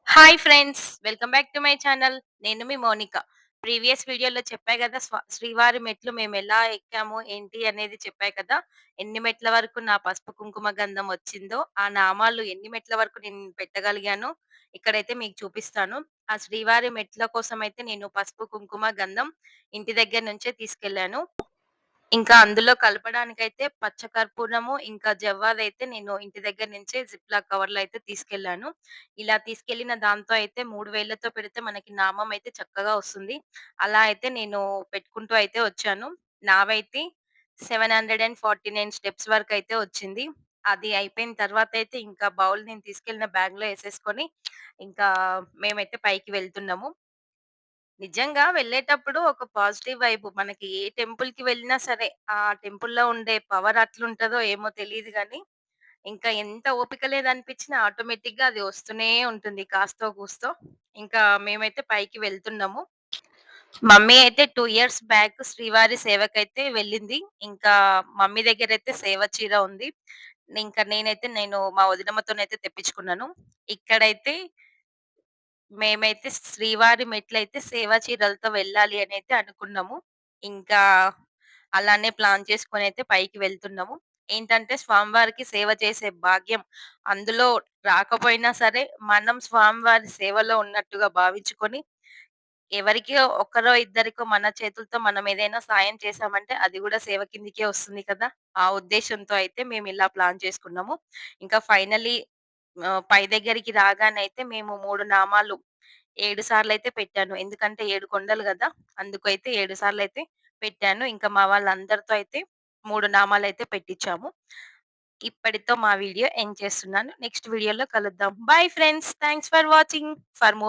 Hi friends! Welcome back to my channel. నేను మీ Mounika. Previous వీడియోలో చెప్పా గదా! శ్రీవారి మెట్లు మేమెలా ఎక్కాము, ఏంటి అనేది చెప్పా కదా! ఎన్ని మెట్ల వరకు నా పసుపు, కుంకుమ, గంధం వచ్చిందో, ఆ నామాలు ఎన్ని మెట్ల వరకు నేను పెట్టగలిగానో ఇక్కడైతే మీకు చూపిస్తాను. ఆ శ్రీవారి మెట్ల కోసమైతే నేను పసుపు, కుంకుమ, గంధం ఇంటి దగ్గర నుంచే తీసుకెళ్ళాను. ఇంకా అందులో కలపడానికైతే పచ్చకర్పూరము, ఇంకా జవ్వాదైతే నేను ఇంటి దగ్గర నుంచే జిప్‌లాక్ కవర్‌లో అయితే తీసుకెళ్ళాను. ఇలా తీసుకెళ్ళిన దాంతో అయితే 3 వేళ్ళతో పెడితే మనకి నామం అయితే చక్కగా వస్తుంది. అలా అయితే నేను పెట్టుకుంటూ అయితే వచ్చాను. నావైతే 749 స్టెప్స్ వరకైతే వచ్చింది. అది అయిపోయిన తర్వాతయితే ఇంకా బౌల్ నేను తీసుకెళ్ళిన బ్యాగ్‌లో ఏసేసుకొని ఇంకా మేమైతే పైకి వెళ్తున్నాము. నిజంగా వెళ్ళేటప్పుడు ఒక పాజిటివ్ వైబ్. మనకి ఏ టెంపుల్‌కి వెళ్ళినా సరే, ఆ టెంపుల్‌లో ఉండే పవర్ అట్లుంటదో ఏమో తెలీదు గానీ, ఇంకా ఎంత ఓపిక లేదనిపించినా ఆటోమేటిక్‌గా అది వస్తూనే ఉంటుంది కాస్తో కూస్తో. ఇంకా మేమైతే పైకి వెళ్తున్నాము. మమ్మీ అయితే 2 ఇయర్స్ బ్యాక్ శ్రీవారి సేవకైతే వెళ్ళింది. ఇంకా మమ్మీ దగ్గరైతే సేవ చీర ఉంది. ఇంకా నేను మా వదినమ్మతోనైతే తెప్పించుకున్నాను. ఇక్కడైతే మేమైతే శ్రీవారి మెట్లయితే సేవా చీరలతో వెళ్ళాలి అనైతే అనుకున్నాము. ఇంకా అలానే ప్లాన్ చేసుకొనైతే పైకి వెళ్తున్నాము. ఏంటంటే స్వామివారికి సేవ చేసే భాగ్యం అందులో రాకపోయినా సరే, మనం స్వామివారి సేవలో ఉన్నట్టుగా భావించుకొని, ఎవరికో ఒక్కరో, ఇద్దరికో మన చేతులతో మనం ఏదైనా సాయం చేశామంటే అది గూడా సేవ కిందకే వస్తుంది కదా! ఆ ఉద్దేశ్యంతో అయితే మేమిలా ప్లాన్ చేసుకున్నాము. ఇంకా ఫైనల్లీ పై దగ్గరికి రాగానైతే మేము 3 నామాలు 7 సార్లయితే పెట్టాను. ఎందుకంటే 7 కొండలు గదా! అందుకైతే 7 సార్లయితే పెట్టాను. ఇంకా మా వాళ్ళందరితో అయితే 3 నామాలయితే పెట్టిచ్చాము. ఇప్పటితో మా వీడియో ఎండ్ చేస్తున్నాను. నెక్స్ట్ వీడియోలో కలుద్దాం. Bye friends. Thanks for watching. For more